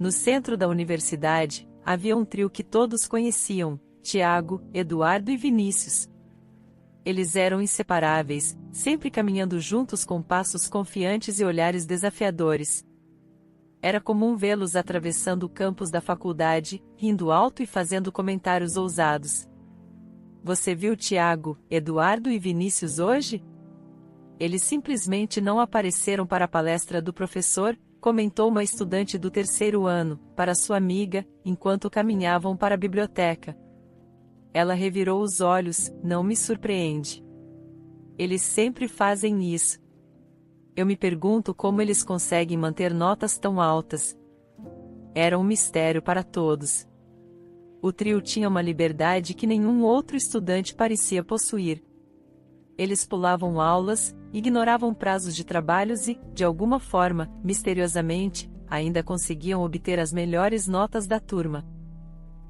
No centro da universidade, havia um trio que todos conheciam: Tiago, Eduardo e Vinícius. Eles eram inseparáveis, sempre caminhando juntos com passos confiantes e olhares desafiadores. Era comum vê-los atravessando o campus da faculdade, rindo alto e fazendo comentários ousados. Você viu Tiago, Eduardo e Vinícius hoje? Eles simplesmente não apareceram para a palestra do professor, comentou uma estudante do terceiro ano, para sua amiga, enquanto caminhavam para a biblioteca. Ela revirou os olhos: não me surpreende. Eles sempre fazem isso. Eu me pergunto como eles conseguem manter notas tão altas. Era um mistério para todos. O trio tinha uma liberdade que nenhum outro estudante parecia possuir. Eles pulavam aulas, ignoravam prazos de trabalhos e, de alguma forma, misteriosamente, ainda conseguiam obter as melhores notas da turma.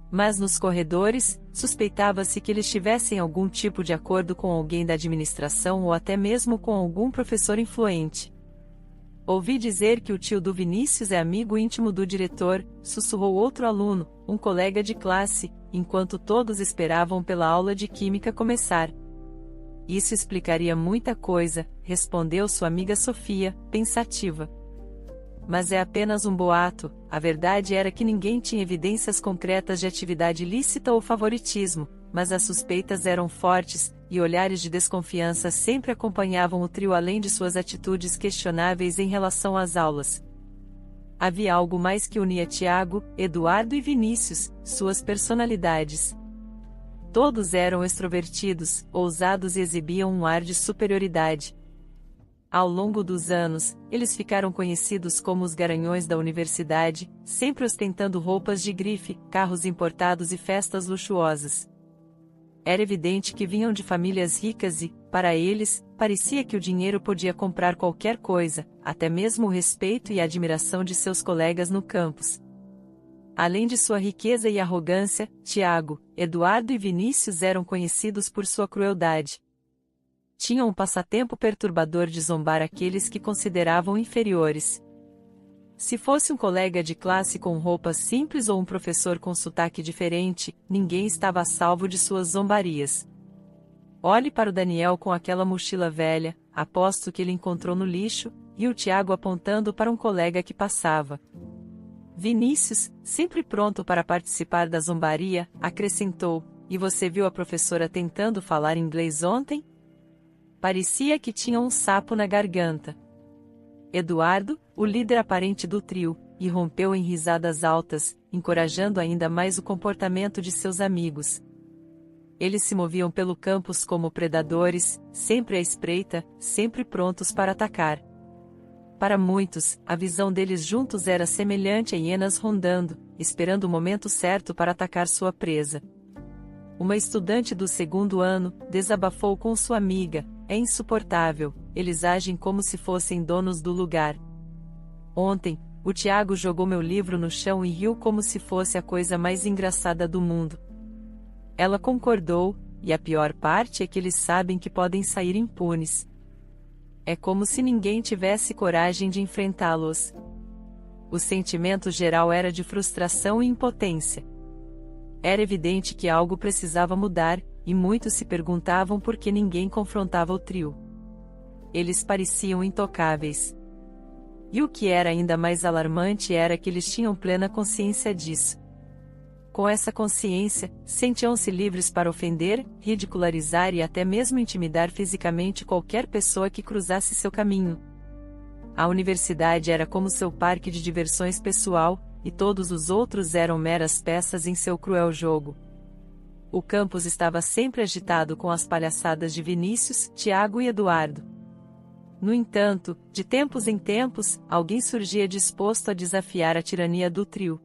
Mas nos corredores, suspeitava-se que eles tivessem algum tipo de acordo com alguém da administração ou até mesmo com algum professor influente. Ouvi dizer que o tio do Vinícius é amigo íntimo do diretor, sussurrou outro aluno, um colega de classe, enquanto todos esperavam pela aula de química começar. Isso explicaria muita coisa, respondeu sua amiga Sofia, pensativa. Mas é apenas um boato. A verdade era que ninguém tinha evidências concretas de atividade ilícita ou favoritismo, mas as suspeitas eram fortes, e olhares de desconfiança sempre acompanhavam o trio além de suas atitudes questionáveis em relação às aulas. Havia algo mais que unia Tiago, Eduardo e Vinícius: suas personalidades. Todos eram extrovertidos, ousados e exibiam um ar de superioridade. Ao longo dos anos, eles ficaram conhecidos como os garanhões da universidade, sempre ostentando roupas de grife, carros importados e festas luxuosas. Era evidente que vinham de famílias ricas e, para eles, parecia que o dinheiro podia comprar qualquer coisa, até mesmo o respeito e a admiração de seus colegas no campus. Além de sua riqueza e arrogância, Tiago, Eduardo e Vinícius eram conhecidos por sua crueldade. Tinham um passatempo perturbador de zombar aqueles que consideravam inferiores. Se fosse um colega de classe com roupas simples ou um professor com sotaque diferente, ninguém estava a salvo de suas zombarias. Olhe para o Daniel com aquela mochila velha, aposto que ele encontrou no lixo, e o Tiago apontando para um colega que passava. Vinícius, sempre pronto para participar da zombaria, acrescentou: e você viu a professora tentando falar inglês ontem? Parecia que tinha um sapo na garganta. Eduardo, o líder aparente do trio, irrompeu em risadas altas, encorajando ainda mais o comportamento de seus amigos. Eles se moviam pelo campus como predadores, sempre à espreita, sempre prontos para atacar. Para muitos, a visão deles juntos era semelhante a hienas rondando, esperando o momento certo para atacar sua presa. Uma estudante do segundo ano desabafou com sua amiga: é insuportável, eles agem como se fossem donos do lugar. Ontem, o Tiago jogou meu livro no chão e riu como se fosse a coisa mais engraçada do mundo. Ela concordou, e a pior parte é que eles sabem que podem sair impunes. É como se ninguém tivesse coragem de enfrentá-los. O sentimento geral era de frustração e impotência. Era evidente que algo precisava mudar, e muitos se perguntavam por que ninguém confrontava o trio. Eles pareciam intocáveis. E o que era ainda mais alarmante era que eles tinham plena consciência disso. Com essa consciência, sentiam-se livres para ofender, ridicularizar e até mesmo intimidar fisicamente qualquer pessoa que cruzasse seu caminho. A universidade era como seu parque de diversões pessoal, e todos os outros eram meras peças em seu cruel jogo. O campus estava sempre agitado com as palhaçadas de Vinícius, Tiago e Eduardo. No entanto, de tempos em tempos, alguém surgia disposto a desafiar a tirania do trio.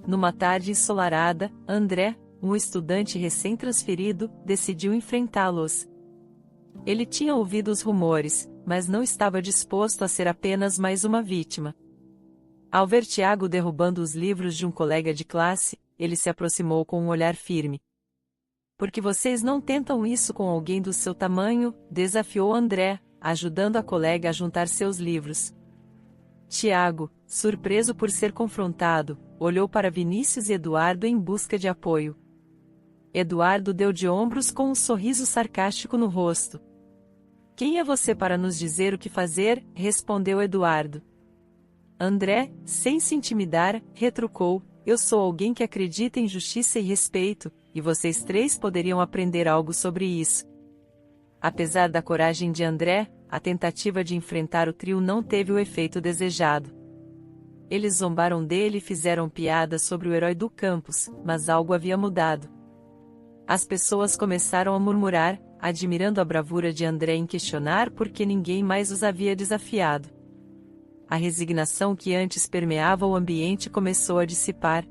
Numa tarde ensolarada, André, um estudante recém-transferido, decidiu enfrentá-los. Ele tinha ouvido os rumores, mas não estava disposto a ser apenas mais uma vítima. Ao ver Tiago derrubando os livros de um colega de classe, ele se aproximou com um olhar firme. Por que vocês não tentam isso com alguém do seu tamanho? Desafiou André, ajudando a colega a juntar seus livros. Tiago, surpreso por ser confrontado, olhou para Vinícius e Eduardo em busca de apoio. Eduardo deu de ombros com um sorriso sarcástico no rosto. Quem é você para nos dizer o que fazer? Respondeu Eduardo. André, sem se intimidar, retrucou, eu sou alguém que acredita em justiça e respeito, e vocês três poderiam aprender algo sobre isso. Apesar da coragem de André, a tentativa de enfrentar o trio não teve o efeito desejado. Eles zombaram dele e fizeram piadas sobre o herói do campus, mas algo havia mudado. As pessoas começaram a murmurar, admirando a bravura de André em questionar por que ninguém mais os havia desafiado. A resignação que antes permeava o ambiente começou a dissipar.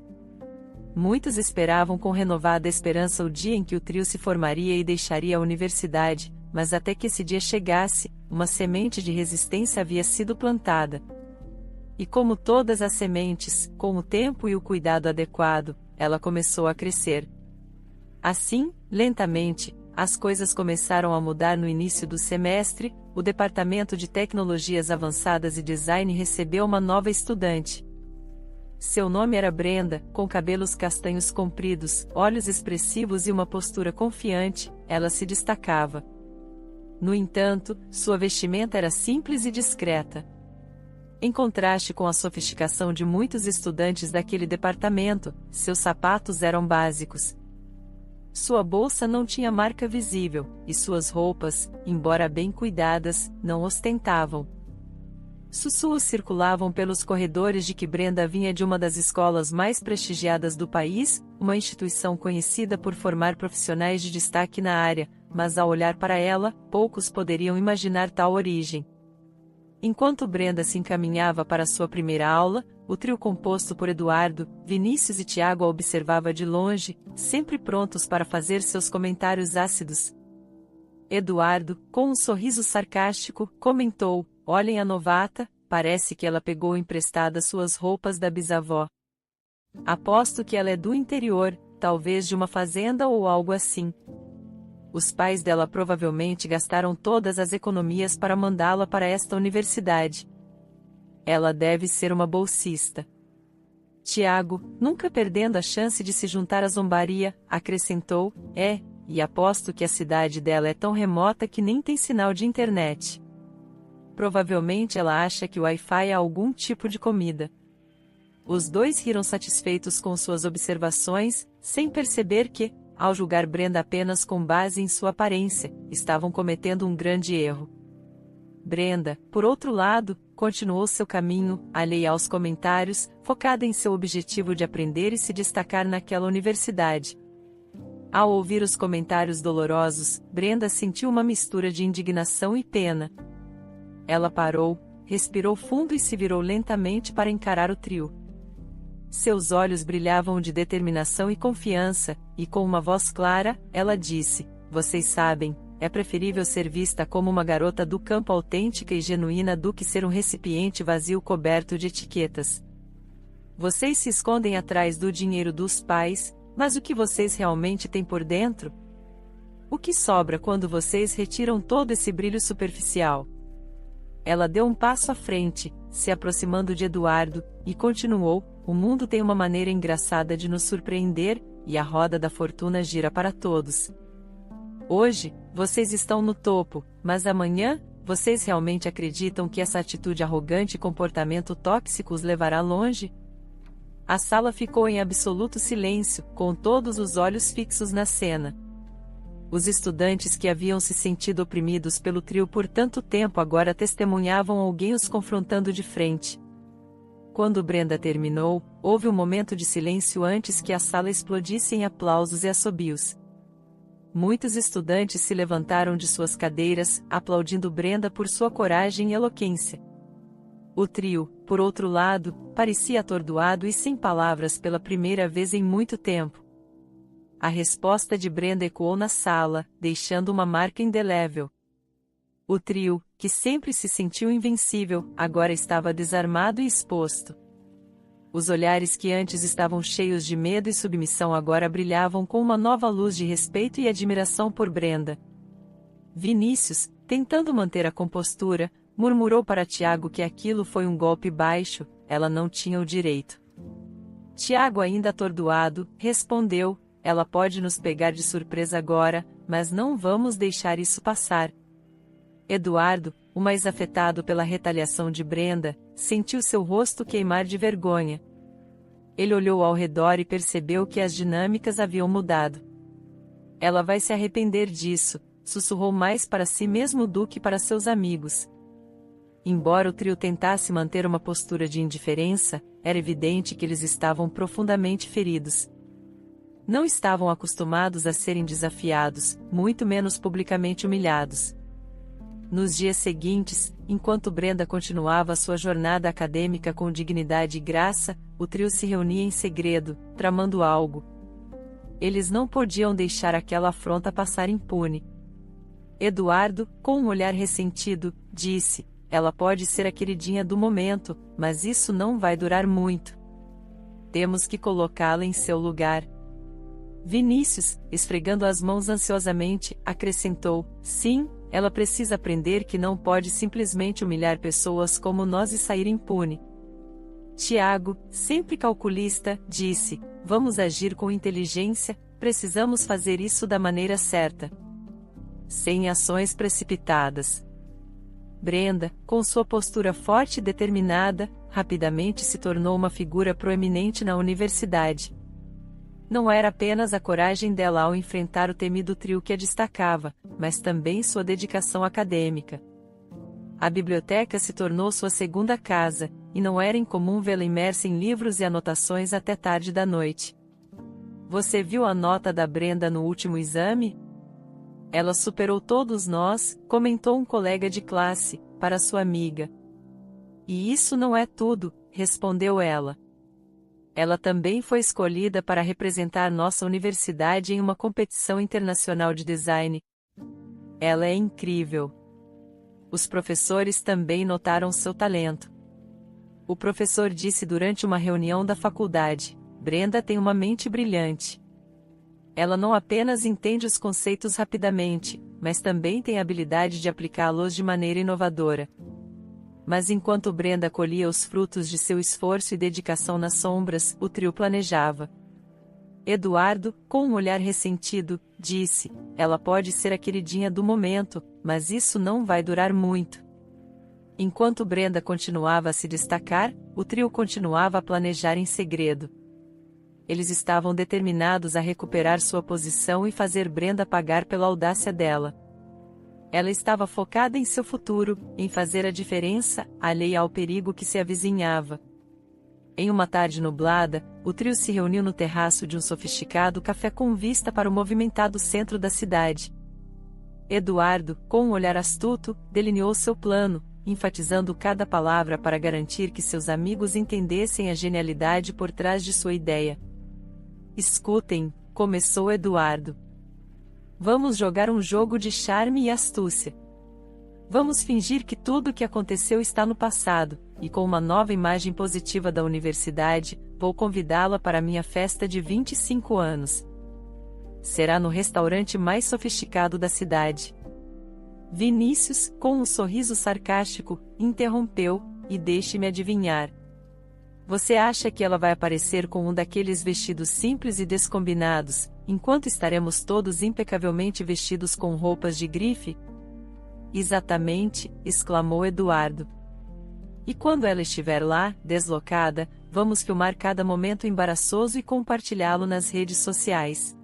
Muitos esperavam com renovada esperança o dia em que o trio se formaria e deixaria a universidade, mas até que esse dia chegasse, uma semente de resistência havia sido plantada. E como todas as sementes, com o tempo e o cuidado adequado, ela começou a crescer. Assim, lentamente, as coisas começaram a mudar no início do semestre. O Departamento de Tecnologias Avançadas e Design recebeu uma nova estudante. Seu nome era Brenda, com cabelos castanhos compridos, olhos expressivos e uma postura confiante, ela se destacava. No entanto, sua vestimenta era simples e discreta. Em contraste com a sofisticação de muitos estudantes daquele departamento, seus sapatos eram básicos. Sua bolsa não tinha marca visível, e suas roupas, embora bem cuidadas, não ostentavam. Sussurros circulavam pelos corredores de que Brenda vinha de uma das escolas mais prestigiadas do país, uma instituição conhecida por formar profissionais de destaque na área, mas ao olhar para ela, poucos poderiam imaginar tal origem. Enquanto Brenda se encaminhava para sua primeira aula, o trio composto por Eduardo, Vinícius e Tiago a observava de longe, sempre prontos para fazer seus comentários ácidos. Eduardo, com um sorriso sarcástico, comentou, olhem a novata, parece que ela pegou emprestadas suas roupas da bisavó. Aposto que ela é do interior, talvez de uma fazenda ou algo assim. Os pais dela provavelmente gastaram todas as economias para mandá-la para esta universidade. Ela deve ser uma bolsista. Tiago, nunca perdendo a chance de se juntar à zombaria, acrescentou, e aposto que a cidade dela é tão remota que nem tem sinal de internet. Provavelmente ela acha que o Wi-Fi é algum tipo de comida. Os dois riram satisfeitos com suas observações, sem perceber que, ao julgar Brenda apenas com base em sua aparência, estavam cometendo um grande erro. Brenda, por outro lado, continuou seu caminho, alheia aos comentários, focada em seu objetivo de aprender e se destacar naquela universidade. Ao ouvir os comentários dolorosos, Brenda sentiu uma mistura de indignação e pena. Ela parou, respirou fundo e se virou lentamente para encarar o trio. Seus olhos brilhavam de determinação e confiança, e com uma voz clara, ela disse, vocês sabem, é preferível ser vista como uma garota do campo autêntica e genuína do que ser um recipiente vazio coberto de etiquetas. Vocês se escondem atrás do dinheiro dos pais, mas o que vocês realmente têm por dentro? O que sobra quando vocês retiram todo esse brilho superficial? Ela deu um passo à frente, se aproximando de Eduardo, e continuou, o mundo tem uma maneira engraçada de nos surpreender, e a roda da fortuna gira para todos. Hoje, vocês estão no topo, mas amanhã, vocês realmente acreditam que essa atitude arrogante e comportamento tóxico os levará longe? A sala ficou em absoluto silêncio, com todos os olhos fixos na cena. Os estudantes que haviam se sentido oprimidos pelo trio por tanto tempo agora testemunhavam alguém os confrontando de frente. Quando Brenda terminou, houve um momento de silêncio antes que a sala explodisse em aplausos e assobios. Muitos estudantes se levantaram de suas cadeiras, aplaudindo Brenda por sua coragem e eloquência. O trio, por outro lado, parecia atordoado e sem palavras pela primeira vez em muito tempo. A resposta de Brenda ecoou na sala, deixando uma marca indelével. O trio, que sempre se sentiu invencível, agora estava desarmado e exposto. Os olhares que antes estavam cheios de medo e submissão agora brilhavam com uma nova luz de respeito e admiração por Brenda. Vinícius, tentando manter a compostura, Murmurou para Tiago que aquilo foi um golpe baixo, ela não tinha o direito. Tiago, ainda atordoado, respondeu: ela pode nos pegar de surpresa agora, mas não vamos deixar isso passar. Eduardo, o mais afetado pela retaliação de Brenda, sentiu seu rosto queimar de vergonha. Ele olhou ao redor e percebeu que as dinâmicas haviam mudado. Ela vai se arrepender disso, sussurrou mais para si mesmo do que para seus amigos. Embora o trio tentasse manter uma postura de indiferença, era evidente que eles estavam profundamente feridos. Não estavam acostumados a serem desafiados, muito menos publicamente humilhados. Nos dias seguintes, enquanto Brenda continuava sua jornada acadêmica com dignidade e graça, o trio se reunia em segredo, tramando algo. Eles não podiam deixar aquela afronta passar impune. Eduardo, com um olhar ressentido, disse: ela pode ser a queridinha do momento, mas isso não vai durar muito. Temos que colocá-la em seu lugar. Vinícius, esfregando as mãos ansiosamente, acrescentou: sim, ela precisa aprender que não pode simplesmente humilhar pessoas como nós e sair impune. Tiago, sempre calculista, disse: vamos agir com inteligência, precisamos fazer isso da maneira certa. Sem ações precipitadas. Brenda, com sua postura forte e determinada, rapidamente se tornou uma figura proeminente na universidade. Não era apenas a coragem dela ao enfrentar o temido trio que a destacava, mas também sua dedicação acadêmica. A biblioteca se tornou sua segunda casa, e não era incomum vê-la imersa em livros e anotações até tarde da noite. Você viu a nota da Brenda no último exame? Ela superou todos nós, comentou um colega de classe, para sua amiga. E isso não é tudo, respondeu ela. Ela também foi escolhida para representar nossa universidade em uma competição internacional de design. Ela é incrível. Os professores também notaram seu talento. O professor disse durante uma reunião da faculdade: Brenda tem uma mente brilhante. Ela não apenas entende os conceitos rapidamente, mas também tem a habilidade de aplicá-los de maneira inovadora. Mas enquanto Brenda colhia os frutos de seu esforço e dedicação nas sombras, o trio planejava. Eduardo, com um olhar ressentido, disse: ela pode ser a queridinha do momento, mas isso não vai durar muito. Enquanto Brenda continuava a se destacar, o trio continuava a planejar em segredo. Eles estavam determinados a recuperar sua posição e fazer Brenda pagar pela audácia dela. Ela estava focada em seu futuro, em fazer a diferença, alheia ao perigo que se avizinhava. Em uma tarde nublada, o trio se reuniu no terraço de um sofisticado café com vista para o movimentado centro da cidade. Eduardo, com um olhar astuto, delineou seu plano, enfatizando cada palavra para garantir que seus amigos entendessem a genialidade por trás de sua ideia. Escutem, começou Eduardo. Vamos jogar um jogo de charme e astúcia. Vamos fingir que tudo o que aconteceu está no passado, e com uma nova imagem positiva da universidade, vou convidá-la para minha festa de 25 anos. Será no restaurante mais sofisticado da cidade. Vinícius, com um sorriso sarcástico, interrompeu: e deixe-me adivinhar. Você acha que ela vai aparecer com um daqueles vestidos simples e descombinados, enquanto estaremos todos impecavelmente vestidos com roupas de grife? Exatamente, exclamou Eduardo. E quando ela estiver lá, deslocada, vamos filmar cada momento embaraçoso e compartilhá-lo nas redes sociais.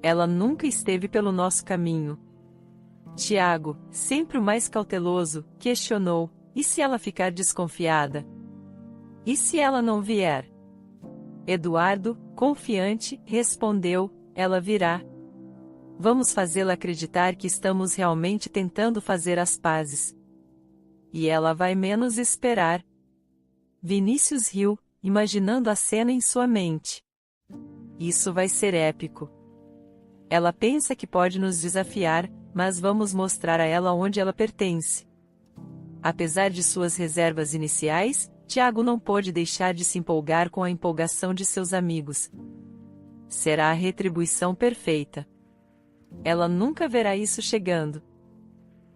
Ela nunca esteve pelo nosso caminho. Tiago, sempre o mais cauteloso, questionou: e se ela ficar desconfiada? E se ela não vier? Eduardo, confiante, respondeu: ela virá. Vamos fazê-la acreditar que estamos realmente tentando fazer as pazes. E ela vai menos esperar. Vinícius riu, imaginando a cena em sua mente. Isso vai ser épico. Ela pensa que pode nos desafiar, mas vamos mostrar a ela onde ela pertence. Apesar de suas reservas iniciais, Tiago não pôde deixar de se empolgar com a empolgação de seus amigos. Será a retribuição perfeita. Ela nunca verá isso chegando.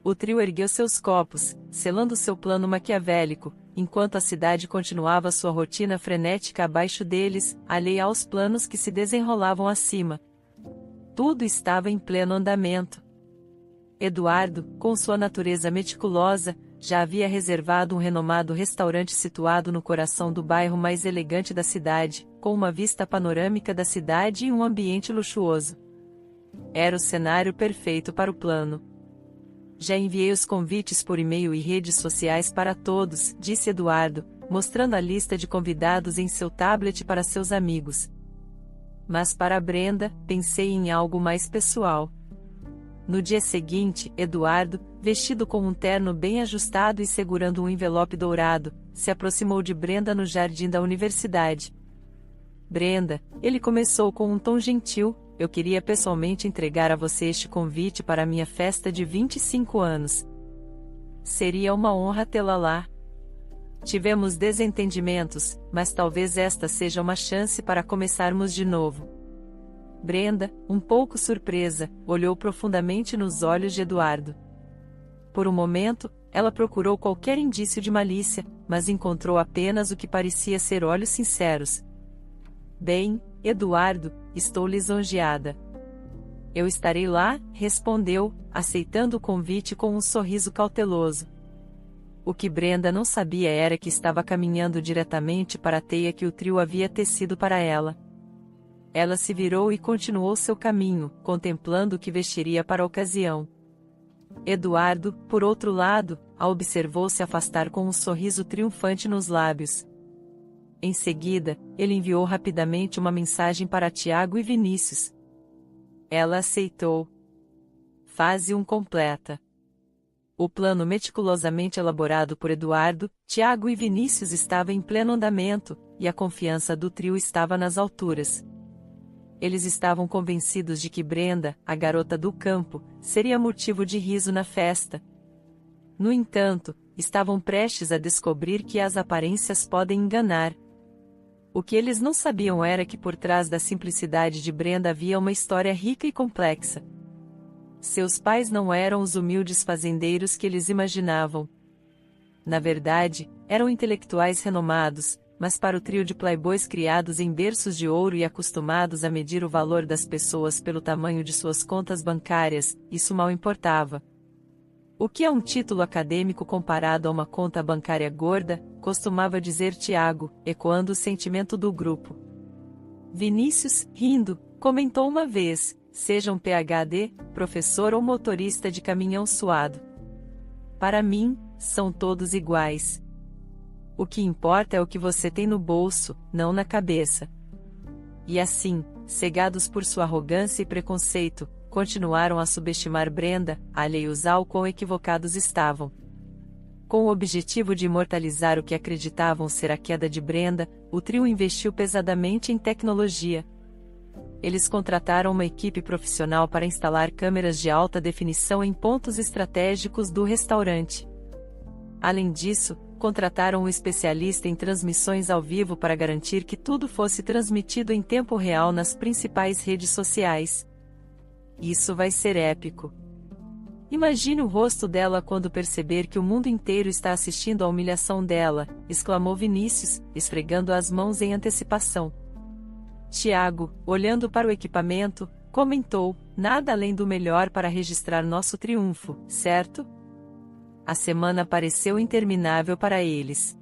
O trio ergueu seus copos, selando seu plano maquiavélico, enquanto a cidade continuava sua rotina frenética abaixo deles, alheia aos planos que se desenrolavam acima. Tudo estava em pleno andamento. Eduardo, com sua natureza meticulosa, já havia reservado um renomado restaurante situado no coração do bairro mais elegante da cidade, com uma vista panorâmica da cidade e um ambiente luxuoso. Era o cenário perfeito para o plano. Já enviei os convites por e-mail e redes sociais para todos, disse Eduardo, mostrando a lista de convidados em seu tablet para seus amigos. Mas para Brenda, pensei em algo mais pessoal. No dia seguinte, Eduardo, vestido com um terno bem ajustado e segurando um envelope dourado, se aproximou de Brenda no jardim da universidade. Brenda, ele começou com um tom gentil, eu queria pessoalmente entregar a você este convite para a minha festa de 25 anos. Seria uma honra tê-la lá. Tivemos desentendimentos, mas talvez esta seja uma chance para começarmos de novo. Brenda, um pouco surpresa, olhou profundamente nos olhos de Eduardo. Por um momento, ela procurou qualquer indício de malícia, mas encontrou apenas o que parecia ser olhos sinceros. Bem, Eduardo, estou lisonjeada. Eu estarei lá, respondeu, aceitando o convite com um sorriso cauteloso. O que Brenda não sabia era que estava caminhando diretamente para a teia que o trio havia tecido para ela. Ela se virou e continuou seu caminho, contemplando o que vestiria para a ocasião. Eduardo, por outro lado, a observou se afastar com um sorriso triunfante nos lábios. Em seguida, ele enviou rapidamente uma mensagem para Tiago e Vinícius. Ela aceitou. Fase 1 completa. O plano meticulosamente elaborado por Eduardo, Tiago e Vinícius estava em pleno andamento, e a confiança do trio estava nas alturas. Eles estavam convencidos de que Brenda, a garota do campo, seria motivo de riso na festa. No entanto, estavam prestes a descobrir que as aparências podem enganar. O que eles não sabiam era que por trás da simplicidade de Brenda havia uma história rica e complexa. Seus pais não eram os humildes fazendeiros que eles imaginavam. Na verdade, eram intelectuais renomados, mas para o trio de playboys criados em berços de ouro e acostumados a medir o valor das pessoas pelo tamanho de suas contas bancárias, isso mal importava. O que é um título acadêmico comparado a uma conta bancária gorda, costumava dizer Tiago, ecoando o sentimento do grupo. Vinícius, rindo, comentou uma vez, seja um PhD, professor ou motorista de caminhão suado. Para mim, são todos iguais. O que importa é o que você tem no bolso, não na cabeça. E assim, cegados por sua arrogância e preconceito, continuaram a subestimar Brenda, alheios ao quão equivocados estavam. Com o objetivo de imortalizar o que acreditavam ser a queda de Brenda, o trio investiu pesadamente em tecnologia. Eles contrataram uma equipe profissional para instalar câmeras de alta definição em pontos estratégicos do restaurante. Além disso, contrataram um especialista em transmissões ao vivo para garantir que tudo fosse transmitido em tempo real nas principais redes sociais. Isso vai ser épico. Imagine o rosto dela quando perceber que o mundo inteiro está assistindo à humilhação dela, exclamou Vinícius, esfregando as mãos em antecipação. Tiago, olhando para o equipamento, comentou, nada além do melhor para registrar nosso triunfo, certo? A semana pareceu interminável para eles.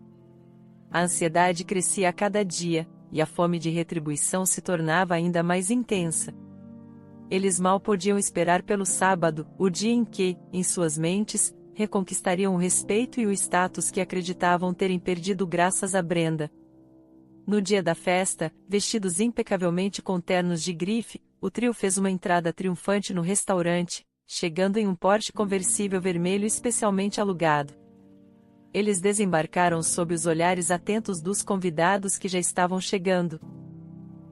A ansiedade crescia a cada dia, e a fome de retribuição se tornava ainda mais intensa. Eles mal podiam esperar pelo sábado, o dia em que, em suas mentes, reconquistariam o respeito e o status que acreditavam terem perdido graças a Brenda. No dia da festa, vestidos impecavelmente com ternos de grife, o trio fez uma entrada triunfante no restaurante, chegando em um Porsche conversível vermelho especialmente alugado. Eles desembarcaram sob os olhares atentos dos convidados que já estavam chegando.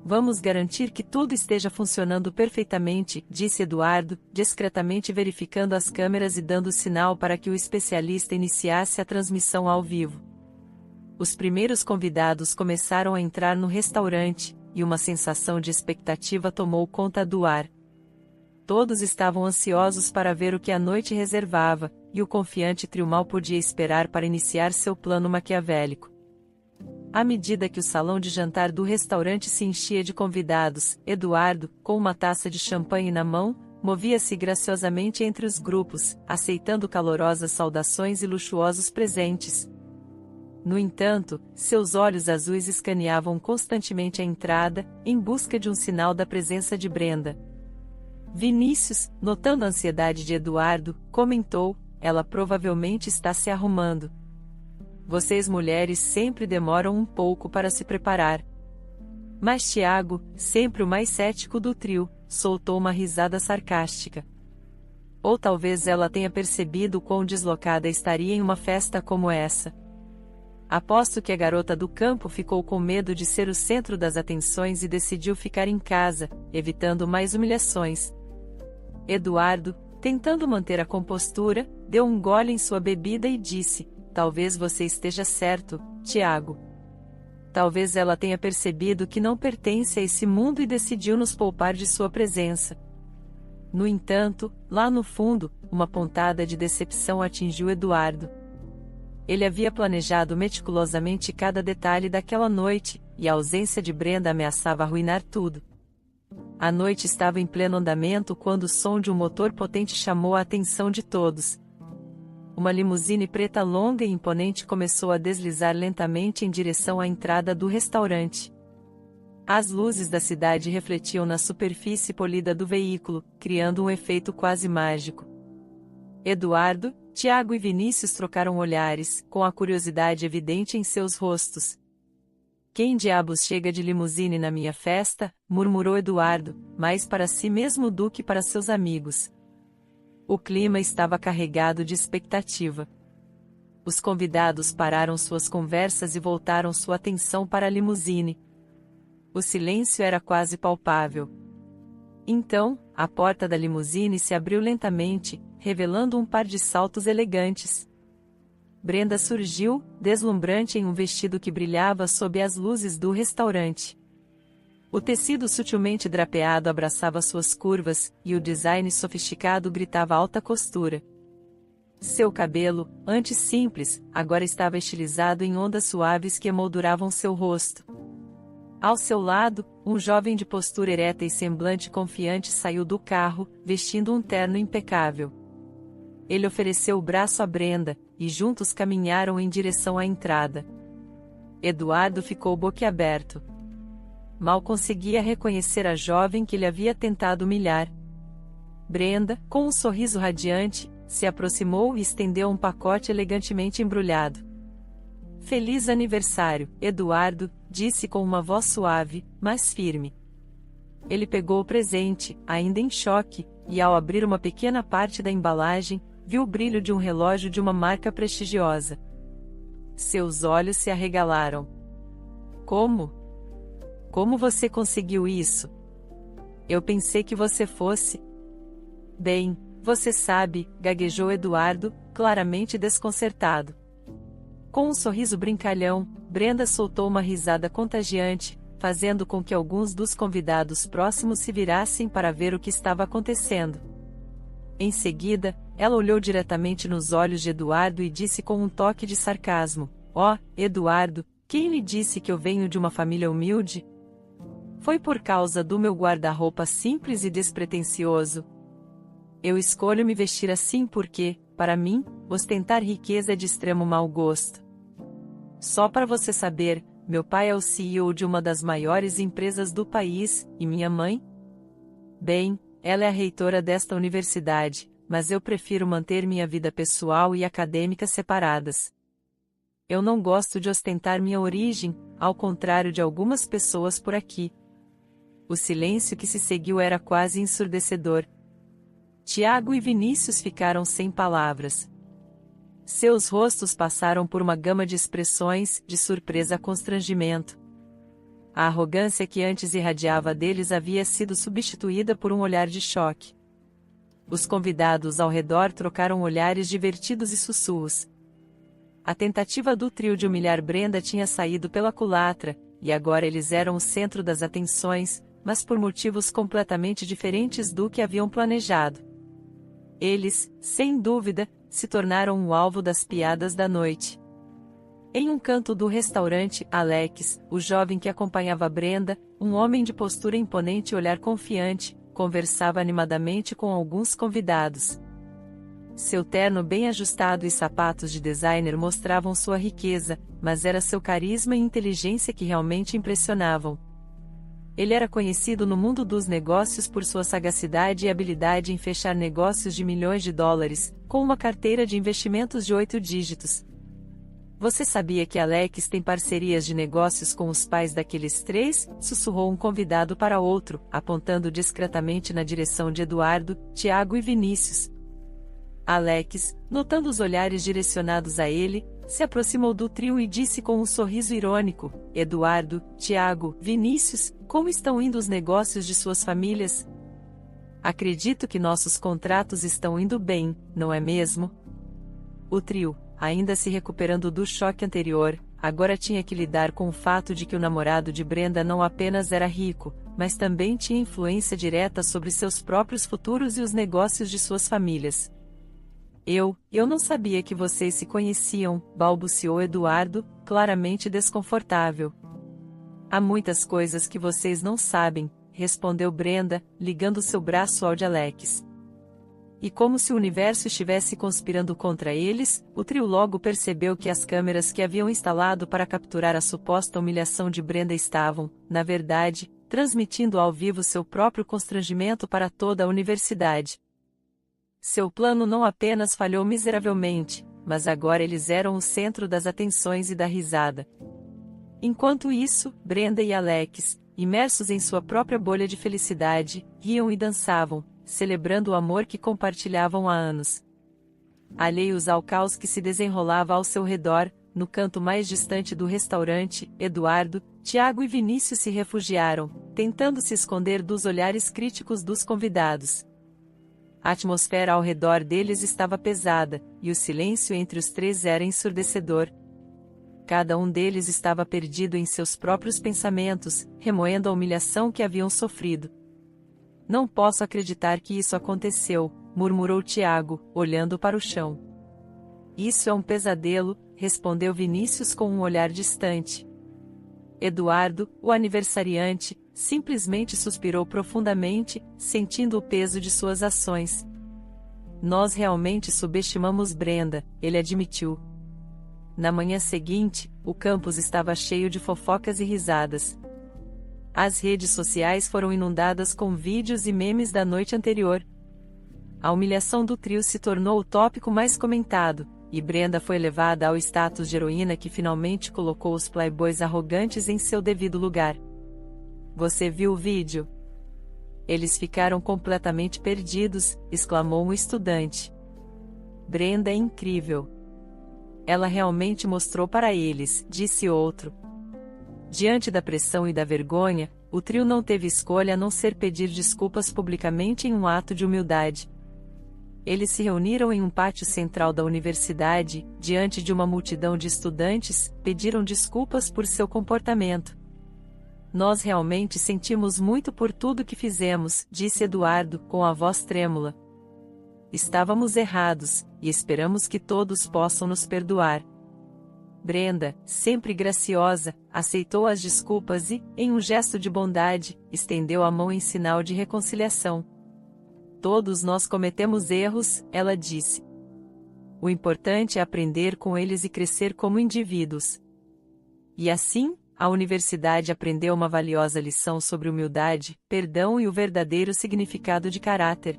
Vamos garantir que tudo esteja funcionando perfeitamente, disse Eduardo, discretamente verificando as câmeras e dando sinal para que o especialista iniciasse a transmissão ao vivo. Os primeiros convidados começaram a entrar no restaurante, e uma sensação de expectativa tomou conta do ar. Todos estavam ansiosos para ver o que a noite reservava, e o confiante trio mal podia esperar para iniciar seu plano maquiavélico. À medida que o salão de jantar do restaurante se enchia de convidados, Eduardo, com uma taça de champanhe na mão, movia-se graciosamente entre os grupos, aceitando calorosas saudações e luxuosos presentes. No entanto, seus olhos azuis escaneavam constantemente a entrada, em busca de um sinal da presença de Brenda. Vinícius, notando a ansiedade de Eduardo, comentou: "Ela provavelmente está se arrumando. Vocês mulheres sempre demoram um pouco para se preparar." Mas Tiago, sempre o mais cético do trio, soltou uma risada sarcástica. Ou talvez ela tenha percebido quão deslocada estaria em uma festa como essa. Aposto que a garota do campo ficou com medo de ser o centro das atenções e decidiu ficar em casa, evitando mais humilhações. Eduardo, tentando manter a compostura, deu um gole em sua bebida e disse: "Talvez você esteja certo, Tiago. Talvez ela tenha percebido que não pertence a esse mundo e decidiu nos poupar de sua presença." No entanto, lá no fundo, uma pontada de decepção atingiu Eduardo. Ele havia planejado meticulosamente cada detalhe daquela noite, e a ausência de Brenda ameaçava arruinar tudo. A noite estava em pleno andamento quando o som de um motor potente chamou a atenção de todos. Uma limusine preta longa e imponente começou a deslizar lentamente em direção à entrada do restaurante. As luzes da cidade refletiam na superfície polida do veículo, criando um efeito quase mágico. Eduardo, Tiago e Vinícius trocaram olhares, com a curiosidade evidente em seus rostos. "Quem diabos chega de limusine na minha festa?" murmurou Eduardo, mais para si mesmo do que para seus amigos. O clima estava carregado de expectativa. Os convidados pararam suas conversas e voltaram sua atenção para a limusine. O silêncio era quase palpável. Então, a porta da limusine se abriu lentamente, revelando um par de saltos elegantes. Brenda surgiu, deslumbrante em um vestido que brilhava sob as luzes do restaurante. O tecido sutilmente drapeado abraçava suas curvas, e o design sofisticado gritava alta costura. Seu cabelo, antes simples, agora estava estilizado em ondas suaves que emolduravam seu rosto. Ao seu lado, um jovem de postura ereta e semblante confiante saiu do carro, vestindo um terno impecável. Ele ofereceu o braço a Brenda, e juntos caminharam em direção à entrada. Eduardo ficou boquiaberto. Mal conseguia reconhecer a jovem que ele havia tentado humilhar. Brenda, com um sorriso radiante, se aproximou e estendeu um pacote elegantemente embrulhado. "Feliz aniversário, Eduardo", disse com uma voz suave, mas firme. Ele pegou o presente, ainda em choque, e ao abrir uma pequena parte da embalagem, viu o brilho de um relógio de uma marca prestigiosa. Seus olhos se arregalaram. "Como? Como você conseguiu isso? Eu pensei que você fosse..." "Bem, você sabe", gaguejou Eduardo, claramente desconcertado. Com um sorriso brincalhão, Brenda soltou uma risada contagiante, fazendo com que alguns dos convidados próximos se virassem para ver o que estava acontecendo. Em seguida, ela olhou diretamente nos olhos de Eduardo e disse com um toque de sarcasmo: "Ó, Eduardo, quem lhe disse que eu venho de uma família humilde? Foi por causa do meu guarda-roupa simples e despretensioso. Eu escolho me vestir assim porque, para mim, ostentar riqueza é de extremo mau gosto. Só para você saber, meu pai é o CEO de uma das maiores empresas do país, e minha mãe? Bem, ela é a reitora desta universidade, mas eu prefiro manter minha vida pessoal e acadêmica separadas. Eu não gosto de ostentar minha origem, ao contrário de algumas pessoas por aqui." O silêncio que se seguiu era quase ensurdecedor. Tiago e Vinícius ficaram sem palavras. Seus rostos passaram por uma gama de expressões, de surpresa a constrangimento. A arrogância que antes irradiava deles havia sido substituída por um olhar de choque. Os convidados ao redor trocaram olhares divertidos e sussurros. A tentativa do trio de humilhar Brenda tinha saído pela culatra, e agora eles eram o centro das atenções, mas por motivos completamente diferentes do que haviam planejado. Eles, sem dúvida, se tornaram o alvo das piadas da noite. Em um canto do restaurante, Alex, o jovem que acompanhava Brenda, um homem de postura imponente e olhar confiante, conversava animadamente com alguns convidados. Seu terno bem ajustado e sapatos de designer mostravam sua riqueza, mas era seu carisma e inteligência que realmente impressionavam. Ele era conhecido no mundo dos negócios por sua sagacidade e habilidade em fechar negócios de milhões de dólares, com uma carteira de investimentos de 8 dígitos. Você sabia que Alex tem parcerias de negócios com os pais daqueles 3? Sussurrou um convidado para outro, apontando discretamente na direção de Eduardo, Tiago e Vinícius. Alex, notando os olhares direcionados a ele, se aproximou do trio e disse com um sorriso irônico: Eduardo, Tiago, Vinícius, como estão indo os negócios de suas famílias? Acredito que nossos contratos estão indo bem, não é mesmo? O trio, ainda se recuperando do choque anterior, agora tinha que lidar com o fato de que o namorado de Brenda não apenas era rico, mas também tinha influência direta sobre seus próprios futuros e os negócios de suas famílias. Eu não sabia que vocês se conheciam, balbuciou Eduardo, claramente desconfortável. Há muitas coisas que vocês não sabem, respondeu Brenda, ligando seu braço ao de Alex. E como se o universo estivesse conspirando contra eles, o trio logo percebeu que as câmeras que haviam instalado para capturar a suposta humilhação de Brenda estavam, na verdade, transmitindo ao vivo seu próprio constrangimento para toda a universidade. Seu plano não apenas falhou miseravelmente, mas agora eles eram o centro das atenções e da risada. Enquanto isso, Brenda e Alex, imersos em sua própria bolha de felicidade, riam e dançavam, celebrando o amor que compartilhavam há anos. Alheios ao caos que se desenrolava ao seu redor, no canto mais distante do restaurante, Eduardo, Tiago e Vinícius se refugiaram, tentando se esconder dos olhares críticos dos convidados. A atmosfera ao redor deles estava pesada, e o silêncio entre os 3 era ensurdecedor. Cada um deles estava perdido em seus próprios pensamentos, remoendo a humilhação que haviam sofrido. Não posso acreditar que isso aconteceu, murmurou Tiago, olhando para o chão. Isso é um pesadelo, respondeu Vinícius com um olhar distante. Eduardo, o aniversariante, simplesmente suspirou profundamente, sentindo o peso de suas ações. Nós realmente subestimamos Brenda, ele admitiu. Na manhã seguinte, o campus estava cheio de fofocas e risadas. As redes sociais foram inundadas com vídeos e memes da noite anterior. A humilhação do trio se tornou o tópico mais comentado, e Brenda foi levada ao status de heroína que finalmente colocou os playboys arrogantes em seu devido lugar. Você viu o vídeo? Eles ficaram completamente perdidos, exclamou um estudante. Brenda é incrível. Ela realmente mostrou para eles, disse outro. Diante da pressão e da vergonha, o trio não teve escolha a não ser pedir desculpas publicamente em um ato de humildade. Eles se reuniram em um pátio central da universidade, diante de uma multidão de estudantes, pediram desculpas por seu comportamento. Nós realmente sentimos muito por tudo que fizemos, disse Eduardo, com a voz trêmula. Estávamos errados, e esperamos que todos possam nos perdoar. Brenda, sempre graciosa, aceitou as desculpas e, em um gesto de bondade, estendeu a mão em sinal de reconciliação. Todos nós cometemos erros, ela disse. O importante é aprender com eles e crescer como indivíduos. E assim, a universidade aprendeu uma valiosa lição sobre humildade, perdão e o verdadeiro significado de caráter.